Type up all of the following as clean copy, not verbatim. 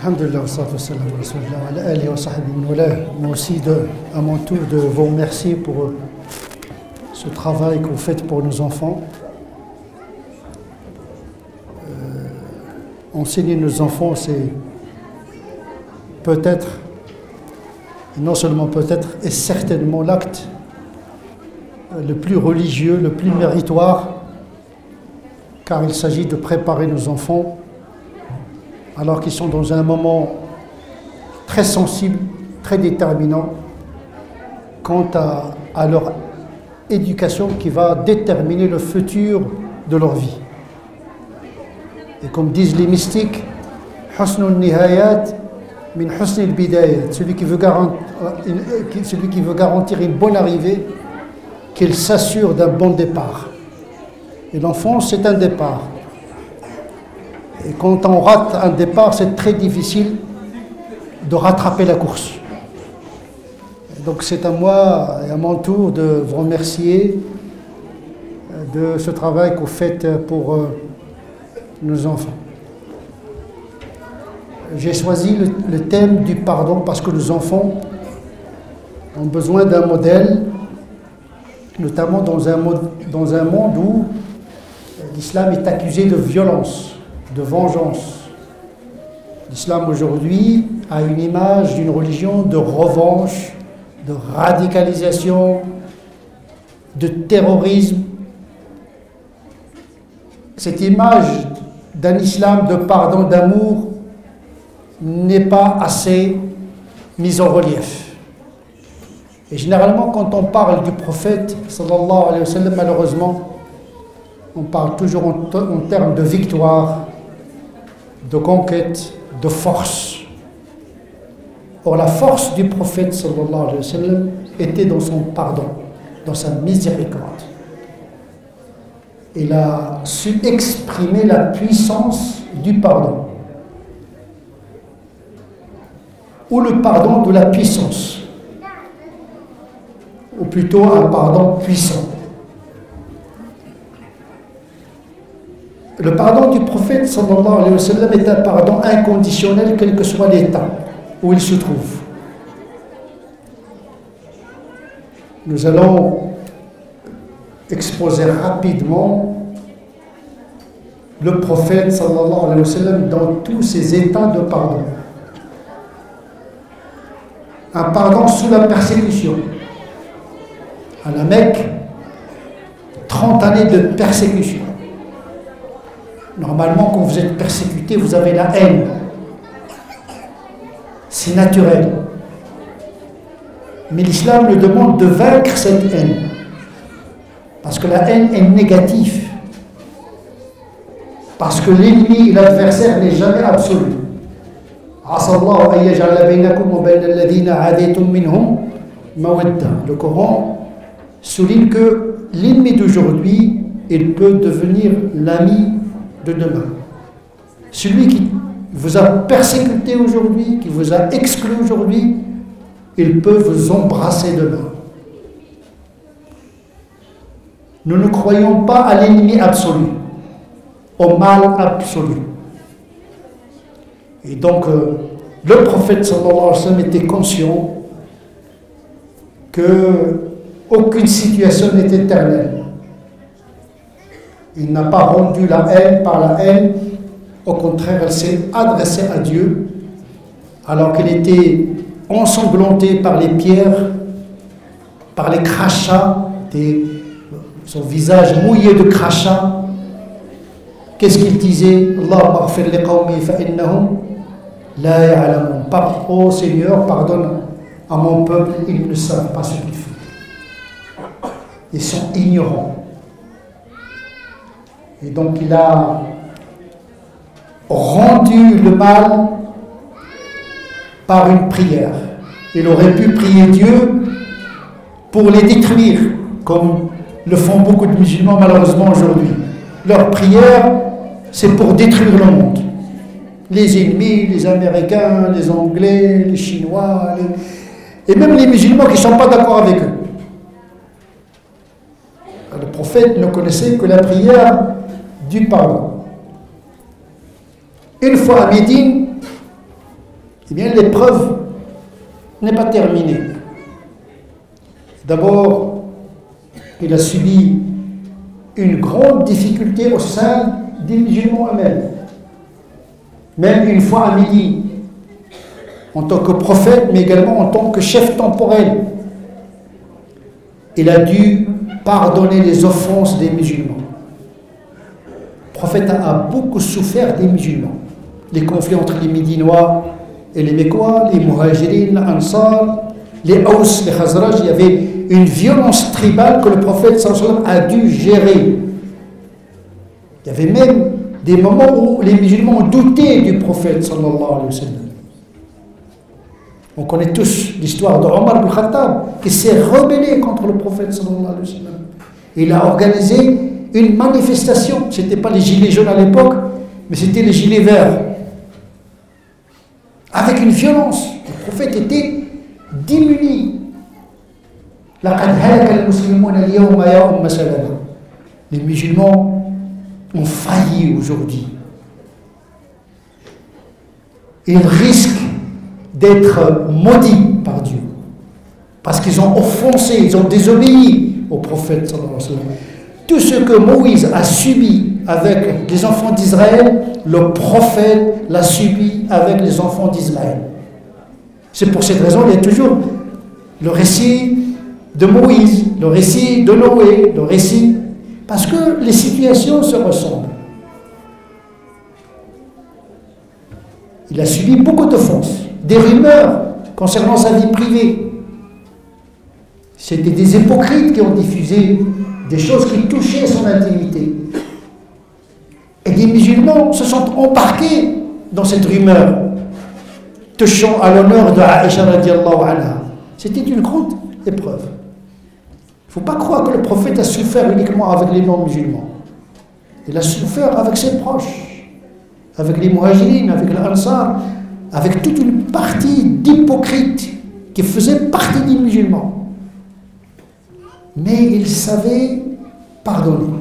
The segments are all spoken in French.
Alhamdulillah, moi aussi à mon tour de vous remercier pour ce travail que vous faites pour nos enfants. Enseigner nos enfants, c'est peut-être, non seulement peut-être, et certainement l'acte le plus religieux, le plus méritoire, car il s'agit de préparer nos enfants alors qu'ils sont dans un moment très sensible, très déterminant quant à leur éducation qui va déterminer le futur de leur vie. Et comme disent les mystiques, husnul nihayat min husnil bidayat, celui qui veut garantir une bonne arrivée, qu'il s'assure d'un bon départ. Et l'enfance, c'est un départ. Et quand on rate un départ, c'est très difficile de rattraper la course. Et donc c'est à moi et à mon tour de vous remercier de ce travail que vous faites pour nos enfants. J'ai choisi le thème du pardon parce que nos enfants ont besoin d'un modèle, notamment dans un monde où l'islam est accusé de violence, de vengeance. L'islam aujourd'hui a une image d'une religion de revanche, de radicalisation, de terrorisme. Cette image d'un islam de pardon, d'amour, n'est pas assez mise en relief. Et généralement, quand on parle du prophète, sallallahu alayhi wa sallam, malheureusement, on parle toujours en termes de victoire, de conquête, de force. Or, la force du prophète, sallallahu alayhi wa sallam, était dans son pardon, dans sa miséricorde. Il a su exprimer la puissance du pardon, ou le pardon de la puissance, ou plutôt un pardon puissant. Le pardon du prophète sallallahu alayhi wa sallam est un pardon inconditionnel quel que soit l'état où il se trouve. Nous allons exposer rapidement le prophète sallallahu alayhi wa sallam dans tous ses états de pardon. Un pardon sous la persécution. À la Mecque, 30 années de persécution. Normalement, quand vous êtes persécuté, vous avez la haine. C'est naturel. Mais l'islam nous demande de vaincre cette haine. Parce que la haine est négative. Parce que l'ennemi et l'adversaire n'est jamais absolu. Le Coran souligne que l'ennemi d'aujourd'hui, il peut devenir l'ami de demain. Celui qui vous a persécuté aujourd'hui, qui vous a exclu aujourd'hui, il peut vous embrasser demain. Nous ne croyons pas à l'ennemi absolu, au mal absolu. Et donc, le prophète sallallahu alayhi wa sallam était conscient qu'aucune situation n'est éternelle. Il n'a pas rendu la haine par la haine, au contraire, elle s'est adressée à Dieu, alors qu'elle était ensanglantée par les pierres, par les crachats, son visage mouillé de crachats. Qu'est-ce qu'il disait? Allahumma ighfir li qawmi fa innahum la ya'lamun. Oh Seigneur, pardonne à mon peuple, ils ne savent pas ce qu'ils font. Ils sont ignorants. Et donc il a rendu le mal par une prière. Il aurait pu prier Dieu pour les détruire, comme le font beaucoup de musulmans malheureusement aujourd'hui. Leur prière, c'est pour détruire le monde. Les ennemis, les Américains, les Anglais, les Chinois, et même les musulmans qui ne sont pas d'accord avec eux. Le prophète ne connaissait que la prière du pardon. Une fois à Médine, eh bien, l'épreuve n'est pas terminée. D'abord, il a subi une grande difficulté au sein des musulmans eux-mêmes. Même une fois à Médine, en tant que prophète, mais également en tant que chef temporel, il a dû pardonner les offenses des musulmans. Le prophète a beaucoup souffert des musulmans. Les conflits entre les Médinois et les Mécois, les Muhajirin, les Ansar, les Aus, les Khazraj, il y avait une violence tribale que le prophète sallallahu alayhi wa sallam a dû gérer. Il y avait même des moments où les musulmans ont douté du prophète sallallahu alayhi wa sallam. On connaît tous l'histoire de Omar ibn Khattab qui s'est rebellé contre le prophète sallallahu alayhi wa sallam. Il a organisé une manifestation. Ce n'était pas les gilets jaunes à l'époque, mais c'était les gilets verts. Avec une violence. Le prophète était démuni. Les musulmans ont failli aujourd'hui. Ils risquent d'être maudits par Dieu. Parce qu'ils ont offensé, ils ont désobéi au prophète sallallahu alayhi wa sallam. Tout ce que Moïse a subi avec les enfants d'Israël, le prophète l'a subi avec les enfants d'Ismaël. C'est pour cette raison qu'il y a toujours le récit de Moïse, le récit de Noé, le récit... Parce que les situations se ressemblent. Il a subi beaucoup d'offenses, des rumeurs concernant sa vie privée. C'était des hypocrites qui ont diffusé des choses qui touchaient son intimité. Et des musulmans se sont embarqués dans cette rumeur, touchant à l'honneur de Aïcha radiallahu anha. C'était une grande épreuve. Il ne faut pas croire que le prophète a souffert uniquement avec les non-musulmans. Il a souffert avec ses proches, avec les muhajirines, avec les ansar, avec toute une partie d'hypocrites qui faisaient partie des musulmans. Mais il savait pardonner.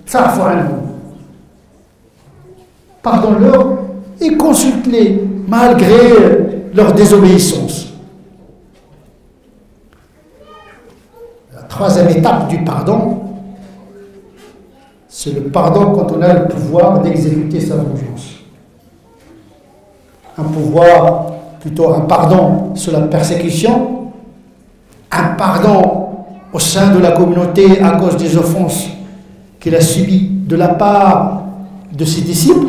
Fa'fu anhum. Pardonne-leur et consulte-les malgré leur désobéissance. La troisième étape du pardon, c'est le pardon quand on a le pouvoir d'exécuter sa vengeance. Un pouvoir, plutôt un pardon sur la persécution, un pardon au sein de la communauté à cause des offenses qu'il a subies de la part de ses disciples.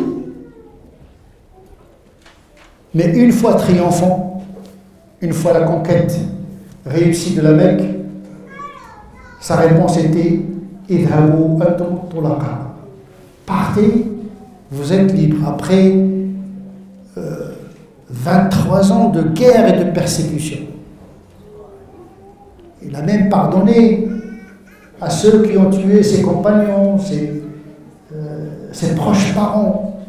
Mais une fois triomphant, une fois la conquête réussie de la Mecque, sa réponse était « Idhabu antum tulaqa » partez, vous êtes libres. Après 23 ans de guerre et de persécution. Il a même pardonné à ceux qui ont tué ses compagnons, ses proches parents.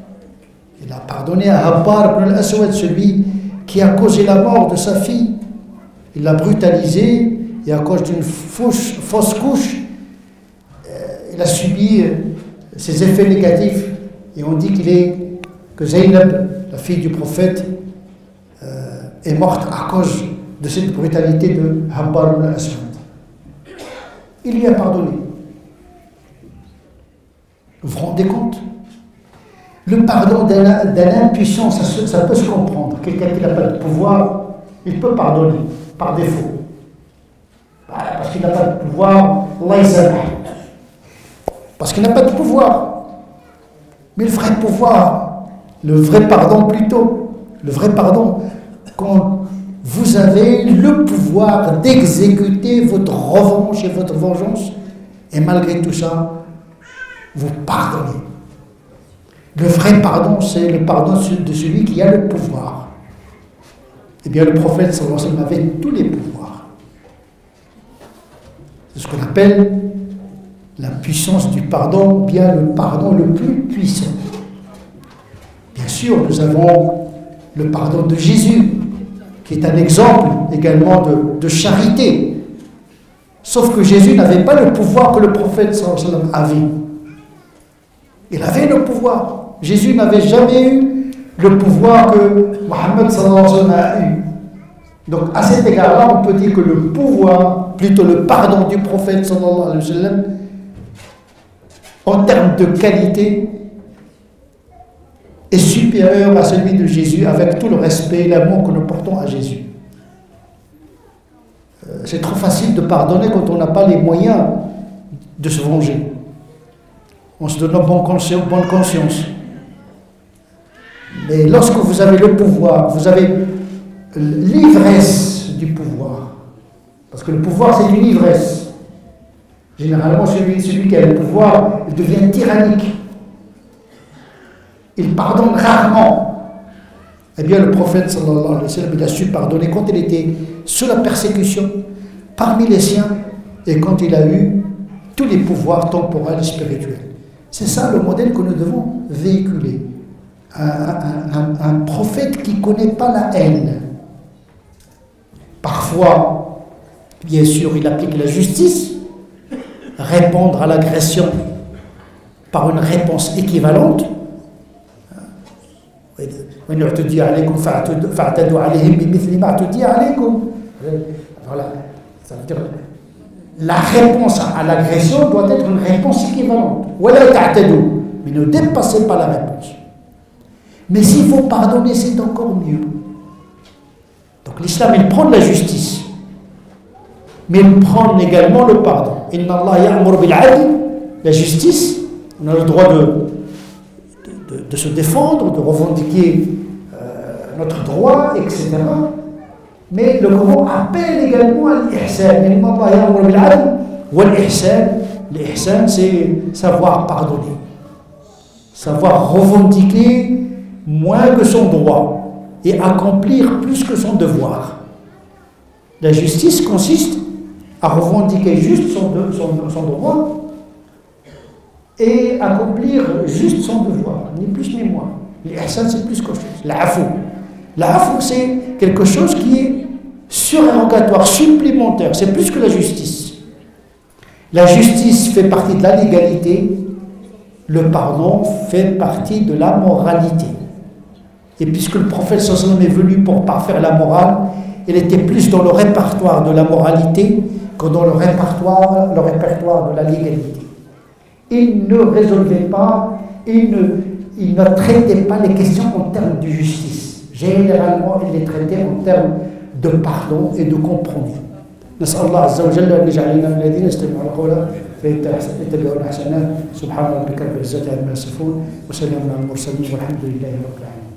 Il a pardonné à Habbar ibn al-Aswad, celui qui a causé la mort de sa fille. Il l'a brutalisé et à cause d'une fausse couche, il a subi ses effets négatifs. Et on dit que Zaynab, la fille du prophète, est morte à cause de cette brutalité de Habbar ibn al-Aswad. Il lui a pardonné. Vous vous rendez compte? Le pardon d'un impuissant, ça peut se comprendre. Quelqu'un qui n'a pas de pouvoir, il peut pardonner par défaut. Parce qu'il n'a pas de pouvoir, Allah yassamah. Parce qu'il n'a pas de pouvoir. Mais le vrai pouvoir, le vrai pardon plutôt, le vrai pardon, quand vous avez le pouvoir d'exécuter votre revanche et votre vengeance, et malgré tout ça, vous pardonnez. Le vrai pardon, c'est le pardon de celui qui a le pouvoir. Eh bien, le prophète sallallahu alayhi wa sallam avait tous les pouvoirs. C'est ce qu'on appelle la puissance du pardon, bien le pardon le plus puissant. Bien sûr, nous avons le pardon de Jésus, qui est un exemple également de charité. Sauf que Jésus n'avait pas le pouvoir que le prophète sallallahu alayhi wa sallam avait. Il avait le pouvoir. Jésus n'avait jamais eu le pouvoir que Mohammed sallallahu alayhi wa sallam a eu. Donc à cet égard-là, on peut dire que le pouvoir, plutôt le pardon du prophète sallallahu alayhi wa sallam, en termes de qualité, est supérieur à celui de Jésus, avec tout le respect et l'amour que nous portons à Jésus. C'est trop facile de pardonner quand on n'a pas les moyens de se venger. On se donne bonne conscience. Mais lorsque vous avez le pouvoir, vous avez l'ivresse du pouvoir. Parce que le pouvoir, c'est une ivresse. Généralement, celui qui a le pouvoir, il devient tyrannique. Il pardonne rarement. Eh bien, le prophète, sallallahu alayhi wa sallam, il a su pardonner quand il était sous la persécution, parmi les siens, et quand il a eu tous les pouvoirs temporels et spirituels. C'est ça le modèle que nous devons véhiculer. Un prophète qui ne connaît pas la haine. Parfois, bien sûr, il applique la justice, répondre à l'agression par une réponse équivalente. Voilà. Ça veut dire la réponse à l'agression doit être une réponse équivalente. Mais ne dépassez pas la réponse. Mais s'il faut pardonner, c'est encore mieux. Donc l'islam, il prend la justice, mais il prend également le pardon. Inna Allah ya'mur bil 'adl, la justice, on a le droit de se défendre, de revendiquer notre droit, etc. Mais le Coran appelle également à l'ihsan. Inna Allah ya'mur bil 'adl wa l'ihsan. L'ihsan, c'est savoir pardonner, savoir revendiquer moins que son droit et accomplir plus que son devoir. La justice consiste à revendiquer juste son droit et accomplir juste son devoir, ni plus ni moins. L'ihsan, c'est plus qu'autre chose. L'afou. L'afou, c'est quelque chose qui est surérogatoire, supplémentaire. C'est plus que la justice. La justice fait partie de la légalité, le pardon fait partie de la moralité. Et puisque le prophète sallallahu alayhi wa sallam est venu pour parfaire la morale, il était plus dans le répertoire de la moralité que dans le répertoire de la légalité. Il ne résolvait pas, il ne traitait pas les questions en termes de justice. Généralement, il les traitait en termes de pardon et de compromis. نسأل الله عز وجل أن يجعلنا من الذين يستمعون القول فيتبعون أحسنه سبحان ربك رب العزة عما يصفون وسلام على المرسلين والحمد لله رب العالمين.